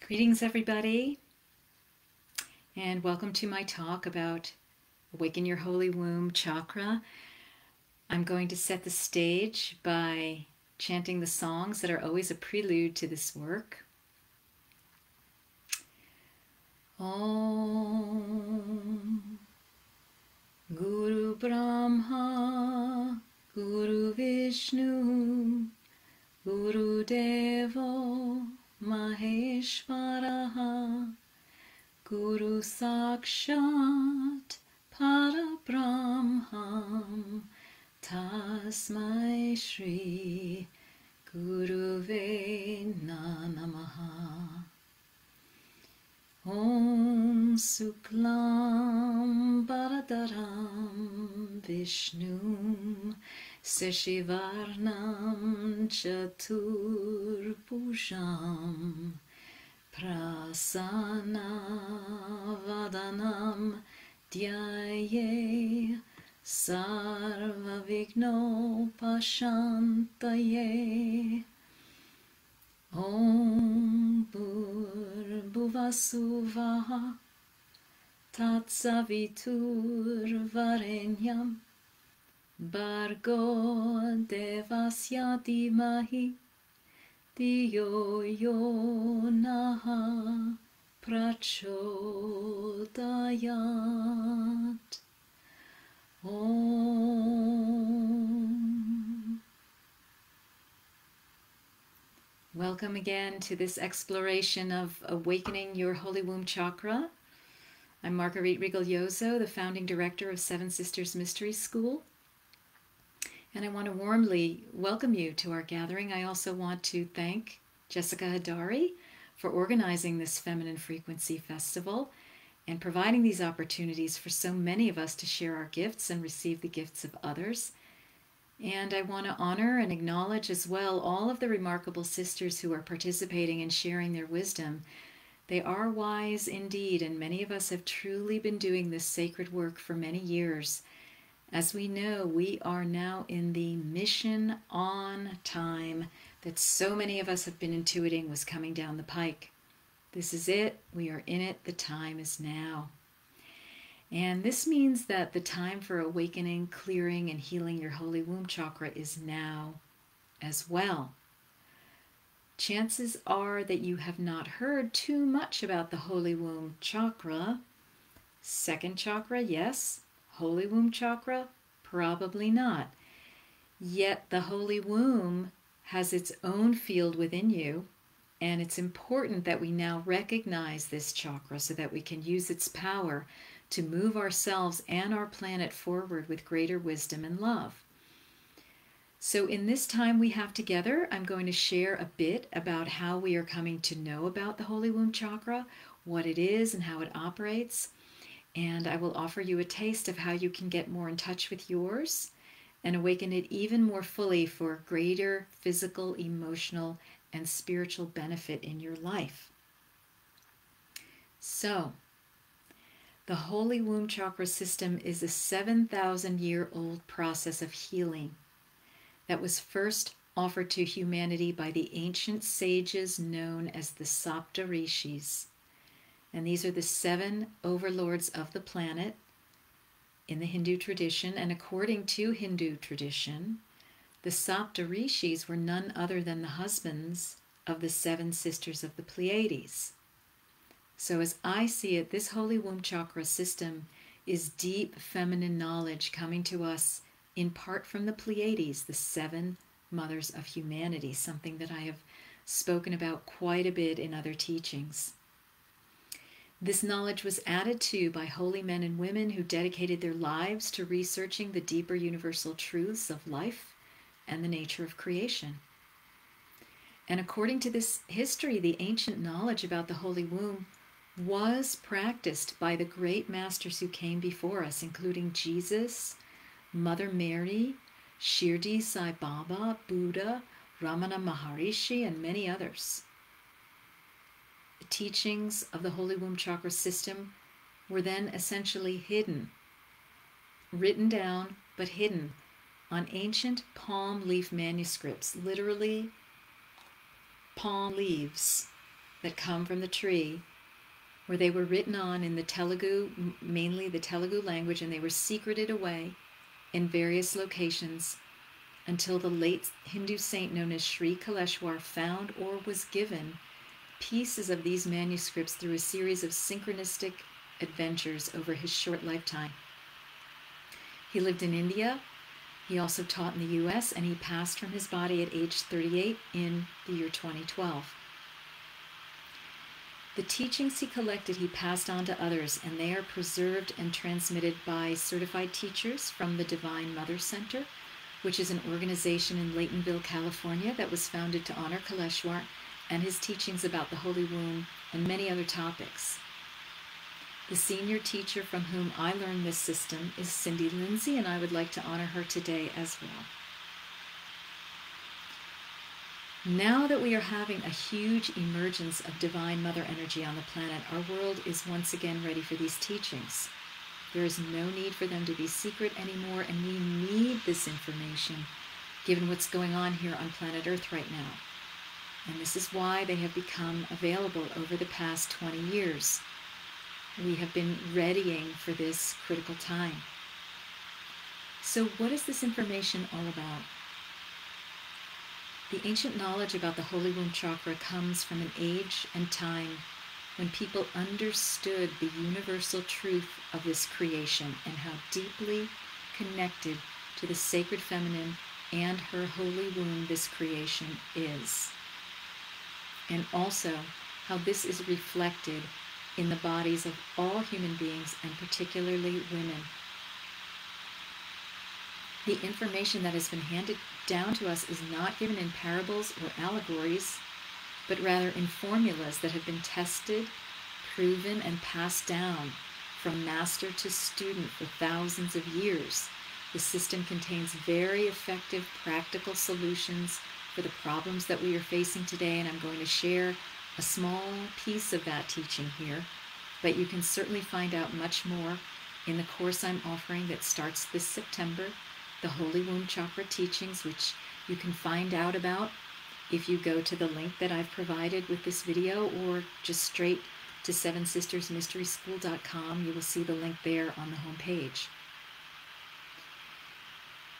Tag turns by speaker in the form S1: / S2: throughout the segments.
S1: Greetings, everybody, and welcome to my talk about Awaken Your Holy Womb Chakra. I'm going to set the stage by chanting the songs that are always a prelude to this work. Om Guru Brahma Guru Vishnu Guru Devo Maheshwaraha Guru Sakshat Parabrahmam Tasmai Shri Guruve Namaha. Om Suklam Bharadaram Vishnum Seshivarnam Chaturbhujam Prasana Vadanam Dhyaye Sarva Vigno Pashantaye. Om Bhuvasuvaha Tatsavitur Varenyam Bargo Devasya Dhimahi Diyo Yonaha Prachodayat. Om. Welcome again to this exploration of awakening your Holy Womb Chakra. I'm Marguerite Rigoglioso, the founding director of Seven Sisters Mystery School. And I want to warmly welcome you to our gathering. I also want to thank Jessica Hadari for organizing this Feminine Frequency Festival and providing these opportunities for so many of us to share our gifts and receive the gifts of others. And I want to honor and acknowledge as well all of the remarkable sisters who are participating and sharing their wisdom. They are wise indeed, and many of us have truly been doing this sacred work for many years. As we know, we are now in the mission on time that so many of us have been intuiting was coming down the pike. This is it. We are in it. The time is now. And this means that the time for awakening, clearing, and healing your Holy Womb Chakra is now as well. Chances are that you have not heard too much about the Holy Womb Chakra. Second chakra, yes. Holy Womb Chakra, probably not. Yet the Holy Womb has its own field within you, and it's important that we now recognize this chakra so that we can use its power to move ourselves and our planet forward with greater wisdom and love. So in this time we have together, I'm going to share a bit about how we are coming to know about the Holy Womb Chakra, what it is and how it operates. And I will offer you a taste of how you can get more in touch with yours and awaken it even more fully for greater physical, emotional, and spiritual benefit in your life. So, the Holy Womb Chakra system is a 7,000-year-old process of healing that was first offered to humanity by the ancient sages known as the Saptarishis. And these are the 7 overlords of the planet in the Hindu tradition. And according to Hindu tradition, the Saptarishis were none other than the husbands of the 7 sisters of the Pleiades. So as I see it, this Holy Womb Chakra system is deep feminine knowledge coming to us in part from the Pleiades, the 7 mothers of humanity, something that I have spoken about quite a bit in other teachings. This knowledge was added to by holy men and women who dedicated their lives to researching the deeper universal truths of life and the nature of creation. And according to this history, the ancient knowledge about the Holy Womb was practiced by the great masters who came before us, including Jesus, Mother Mary, Shirdi Sai Baba, Buddha, Ramana Maharishi, and many others. The teachings of the Holy Womb Chakra system were then essentially hidden, written down, but hidden on ancient palm leaf manuscripts, literally palm leaves that come from the tree, where they were written on in the Telugu, mainly the Telugu language, and they were secreted away in various locations until the late Hindu saint known as Sri Kaleshwar found or was given pieces of these manuscripts through a series of synchronistic adventures over his short lifetime. He lived in India. He also taught in the US, and he passed from his body at age 38 in the year 2012. The teachings he collected, he passed on to others, and they are preserved and transmitted by certified teachers from the Divine Mother Center, which is an organization in Laytonville, California, that was founded to honor Kaleshwar and his teachings about the Holy Womb and many other topics. The senior teacher from whom I learned this system is Cindy Lindsay, and I would like to honor her today as well. Now that we are having a huge emergence of Divine Mother energy on the planet, our world is once again ready for these teachings. There is no need for them to be secret anymore, and we need this information given what's going on here on planet Earth right now. And this is why they have become available over the past 20 years. We have been readying for this critical time. So what is this information all about? The ancient knowledge about the Holy Womb Chakra comes from an age and time when people understood the universal truth of this creation and how deeply connected to the sacred feminine and her holy womb this creation is. And also how this is reflected in the bodies of all human beings, and particularly women. The information that has been handed down to us is not given in parables or allegories, but rather in formulas that have been tested, proven, and passed down from master to student for thousands of years. The system contains very effective, practical solutions for the problems that we are facing today, and I'm going to share a small piece of that teaching here, but you can certainly find out much more in the course I'm offering that starts this September, the Holy Womb Chakra Teachings, which you can find out about if you go to the link that I've provided with this video, or just straight to sevensistersmysteryschool.com. You will see the link there on the home page.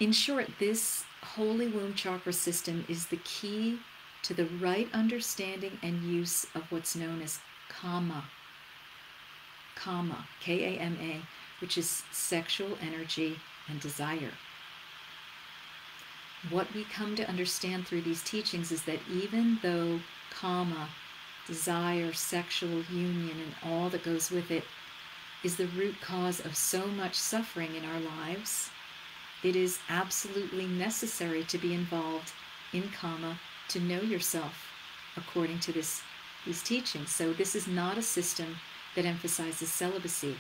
S1: In short, this Holy Womb Chakra system is the key to the right understanding and use of what's known as Kama, K-A-M-A, which is sexual energy and desire. What we come to understand through these teachings is that even though Kama, desire, sexual union, and all that goes with it is the root cause of so much suffering in our lives, it is absolutely necessary to be involved in Kama to know yourself according to these teachings. So this is not a system that emphasizes celibacy.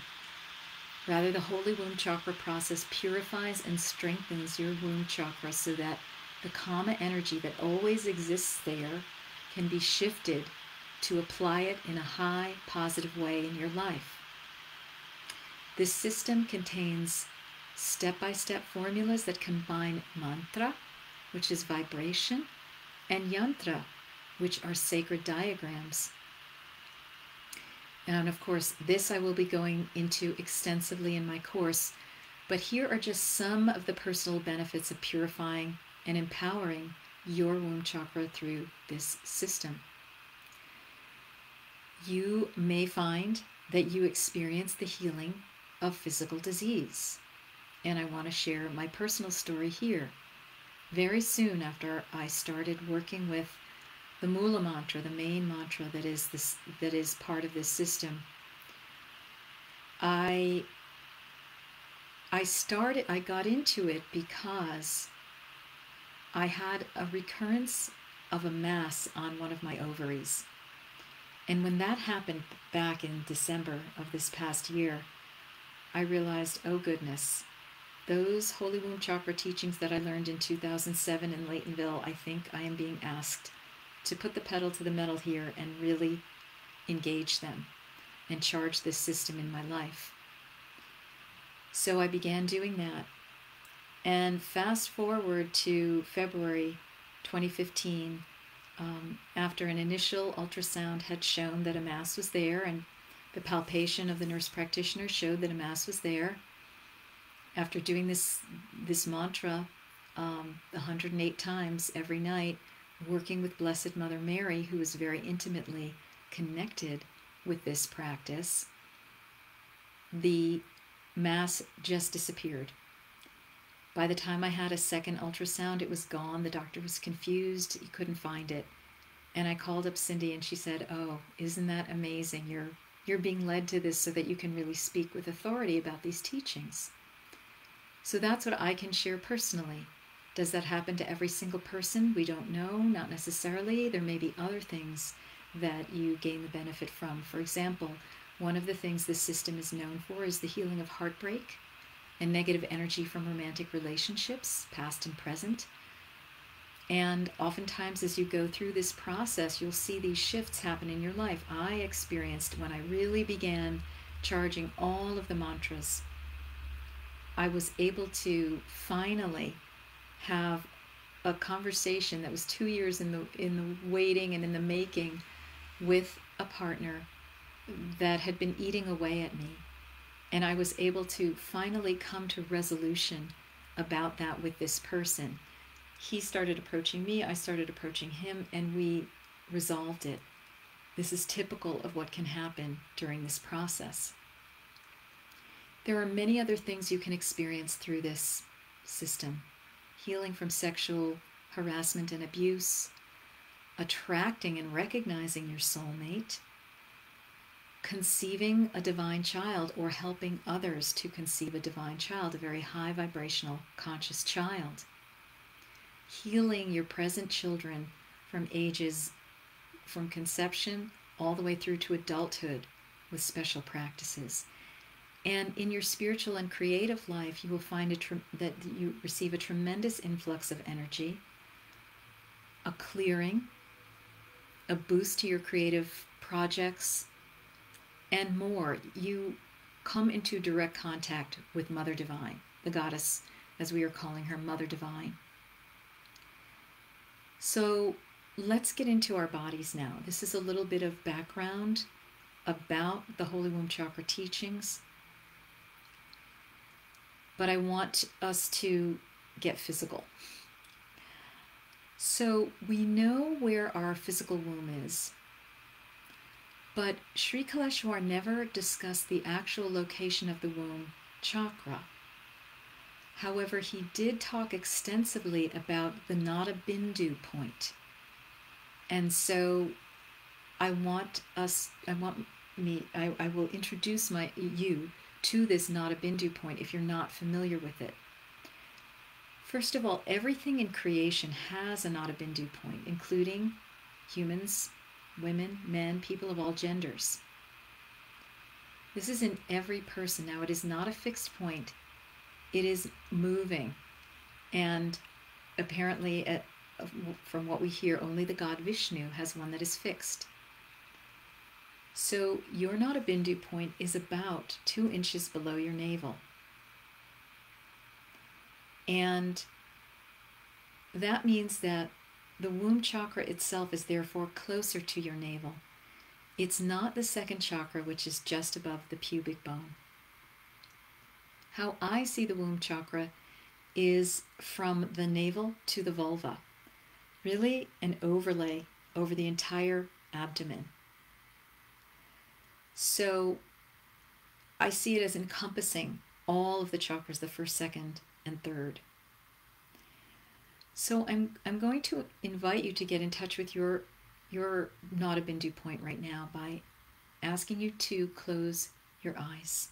S1: Rather, the Holy Womb Chakra process purifies and strengthens your womb chakra so that the Kama energy that always exists there can be shifted to apply it in a high, positive way in your life. This system contains step-by-step formulas that combine mantra, which is vibration, and yantra, which are sacred diagrams. And of course, this I will be going into extensively in my course, but here are just some of the personal benefits of purifying and empowering your womb chakra through this system. You may find that you experience the healing of physical disease. And I want to share my personal story here. Very soon after I started working with the Mula mantra, the main mantra that is part of this system, I got into it because I had a recurrence of a mass on one of my ovaries. And when that happened back in December of this past year, I realized, oh goodness, those Holy Womb Chakra teachings that I learned in 2007 in Laytonville, I think I am being asked to put the pedal to the metal here and really engage them and charge this system in my life. So I began doing that. And fast forward to February 2015, after an initial ultrasound had shown that a mass was there, and the palpation of the nurse practitioner showed that a mass was there. After doing this mantra 108 times every night, working with Blessed Mother Mary, who is very intimately connected with this practice, the mass just disappeared. By the time I had a second ultrasound, it was gone. The doctor was confused. He couldn't find it. And I called up Cindy and she said, "Oh, isn't that amazing? You're being led to this so that you can really speak with authority about these teachings." So that's what I can share personally. Does that happen to every single person? We don't know, not necessarily. There may be other things that you gain the benefit from. For example, one of the things this system is known for is the healing of heartbreak and negative energy from romantic relationships, past and present. And oftentimes as you go through this process, you'll see these shifts happen in your life. I experienced when I really began charging all of the mantras, I was able to finally have a conversation that was 2 years in the waiting and in the making with a partner that had been eating away at me. And I was able to finally come to resolution about that with this person. He started approaching me, I started approaching him, and we resolved it. This is typical of what can happen during this process. There are many other things you can experience through this system. Healing from sexual harassment and abuse, attracting and recognizing your soulmate, conceiving a divine child or helping others to conceive a divine child, a very high vibrational conscious child, healing your present children from ages from conception all the way through to adulthood with special practices. And in your spiritual and creative life, you will find that you receive a tremendous influx of energy, a clearing, a boost to your creative projects, and more. You come into direct contact with Mother Divine, the goddess, as we are calling her, Mother Divine. So let's get into our bodies now. This is a little bit of background about the Holy Womb Chakra teachings. But I want us to get physical. So we know where our physical womb is, but Sri Kaleshwar never discussed the actual location of the womb chakra. However, he did talk extensively about the Nada Bindu point. And so I will introduce you to this Nada Bindu point if you're not familiar with it. First of all, everything in creation has a Nada Bindu point, including humans, women, men, people of all genders. This is in every person. Now, it is not a fixed point. It is moving. And apparently, from what we hear, only the god Vishnu has one that is fixed. So your Nada Bindu point is about 2 inches below your navel. And that means that the womb chakra itself is therefore closer to your navel. It's not the second chakra, which is just above the pubic bone. How I see the womb chakra is from the navel to the vulva, really an overlay over the entire abdomen. So I see it as encompassing all of the chakras, the first, second, and third. So I'm going to invite you to get in touch with your Nada Bindu point right now by asking you to close your eyes.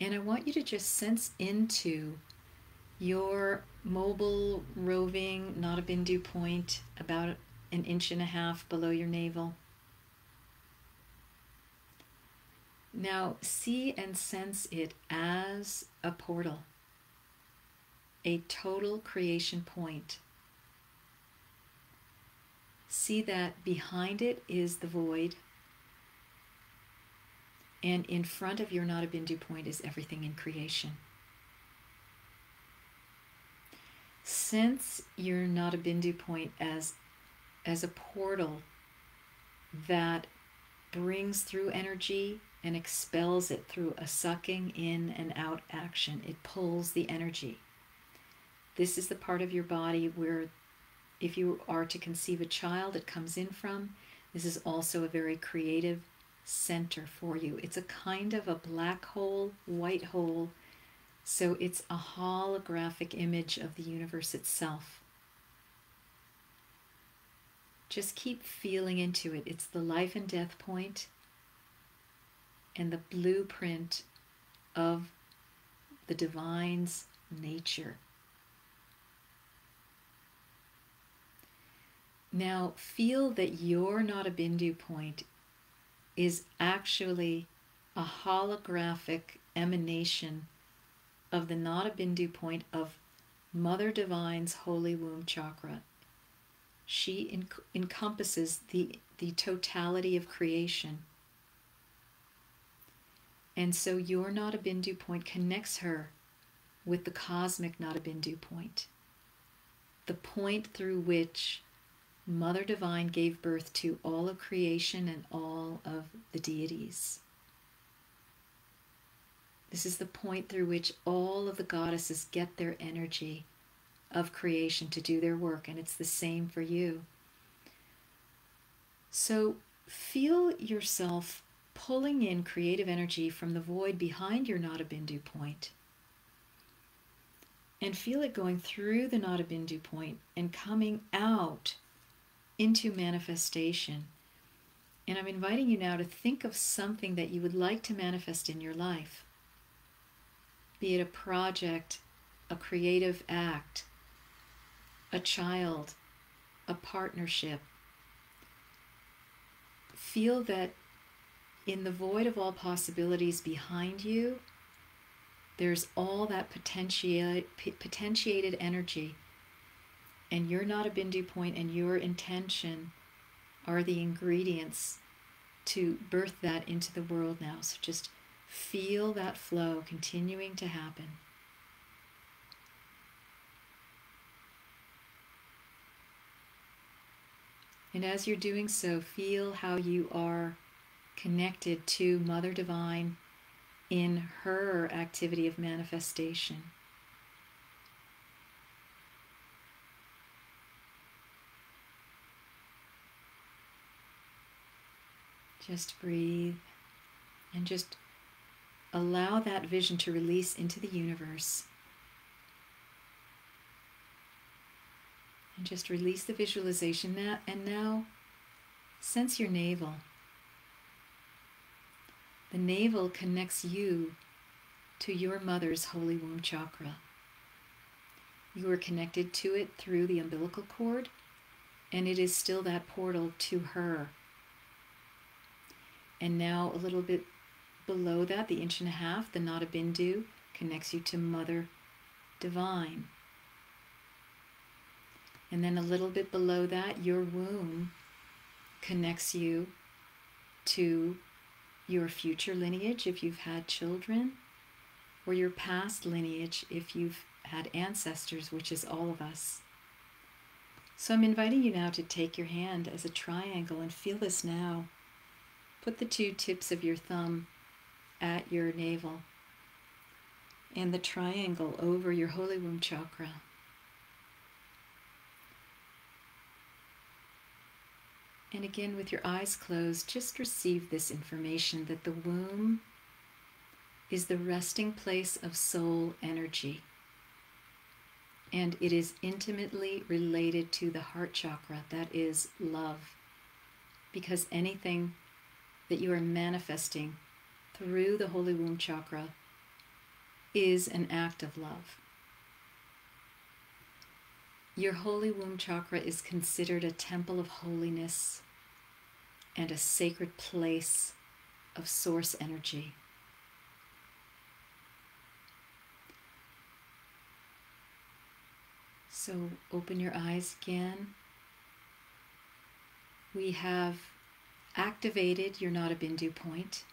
S1: And I want you to just sense into your mobile, roving Nada Bindu point about 1.5 inches below your navel. Now see and sense it as a portal, a total creation point. See that behind it is the void, and in front of your Nada Bindu point is everything in creation. sense your Nada Bindu point as a portal that brings through energy and expels it through a sucking in and out action. It pulls the energy. This is the part of your body where, if you are to conceive a child, it comes in from. This is also a very creative center for you. It's a kind of a black hole, white hole, so it's a holographic image of the universe itself. Just keep feeling into it. It's the life and death point and the blueprint of the divine's nature. Now feel that your Nada Bindu point is actually a holographic emanation of the Nada Bindu point of Mother Divine's Holy Womb Chakra. She encompasses the totality of creation. And so your Nada Bindu point connects her with the cosmic Nada Bindu point, the point through which Mother Divine gave birth to all of creation and all of the deities. This is the point through which all of the goddesses get their energy of creation to do their work, and it's the same for you. So feel yourself pulling in creative energy from the void behind your Nada Bindu point, and feel it going through the Nada Bindu point and coming out into manifestation. And I'm inviting you now to think of something that you would like to manifest in your life, be it a project, a creative act, a child, a partnership. Feel that in the void of all possibilities behind you, there's all that potentiated energy, and your Nada Bindu point and your intention are the ingredients to birth that into the world now. So just feel that flow continuing to happen. And as you're doing so, feel how you are connected to Mother Divine in her activity of manifestation. Just breathe and just allow that vision to release into the universe. And just release the visualization now, and now sense your navel. The navel connects you to your mother's Holy Womb Chakra. You are connected to it through the umbilical cord, and it is still that portal to her. And now a little bit below that, the 1.5 inches, the Nada Bindu connects you to Mother Divine. And then a little bit below that, your womb connects you to your future lineage if you've had children, or your past lineage if you've had ancestors, which is all of us. So I'm inviting you now to take your hand as a triangle and feel this now. Put the 2 tips of your thumb at your navel and the triangle over your Holy Womb Chakra. And again, with your eyes closed, just receive this information that the womb is the resting place of soul energy. And it is intimately related to the heart chakra, that is love. Because anything that you are manifesting through the Holy Womb Chakra is an act of love. Your Holy Womb Chakra is considered a temple of holiness and a sacred place of source energy. So open your eyes again. We have activated your Nada Bindu point.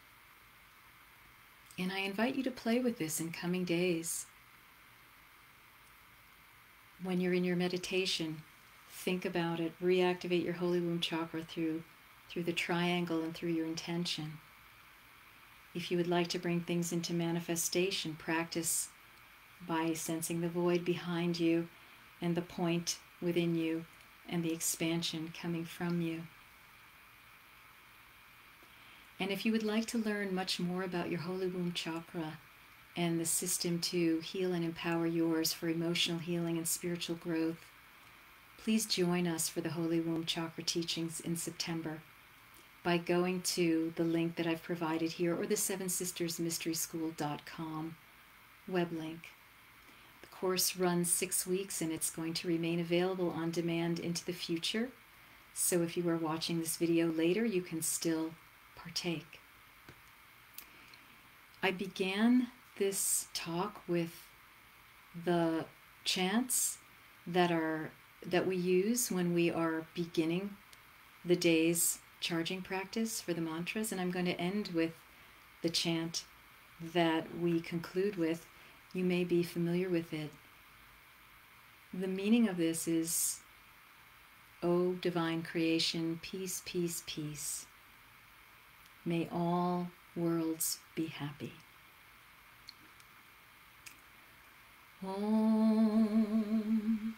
S1: And I invite you to play with this in coming days. When you're in your meditation, think about it. Reactivate your holy womb chakra through the triangle and through your intention. If you would like to bring things into manifestation, practice by sensing the void behind you and the point within you and the expansion coming from you. And if you would like to learn much more about your holy womb chakra and the system to heal and empower yours for emotional healing and spiritual growth, please join us for the Holy Womb Chakra teachings in September by going to the link that I've provided here or the sevensistersmysteryschool.com web link. The course runs 6 weeks and it's going to remain available on demand into the future. So if you are watching this video later, you can still partake. I began this talk with the chants that we use when we are beginning the day's charging practice for the mantras, and I'm going to end with the chant that we conclude with. You may be familiar with it. The meaning of this is, O divine creation, peace, peace, peace. May all worlds be happy. Om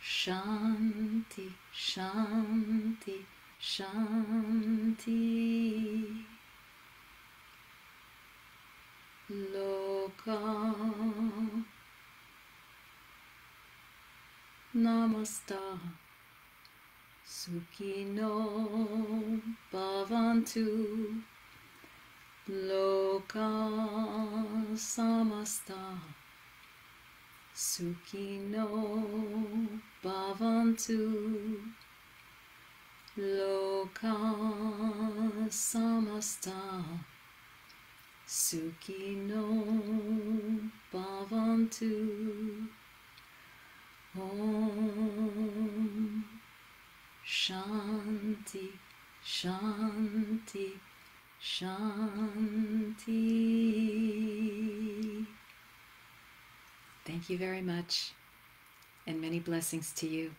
S1: Shanti, Shanti, Shanti. Loka Namasta Sukhino Bhavantu. Loka Samasta Sukhino Bhavantu. Loka Samasta Sukhino Bhavantu. Om Shanti, Shanti, Shanti. Thank you very much, and many blessings to you.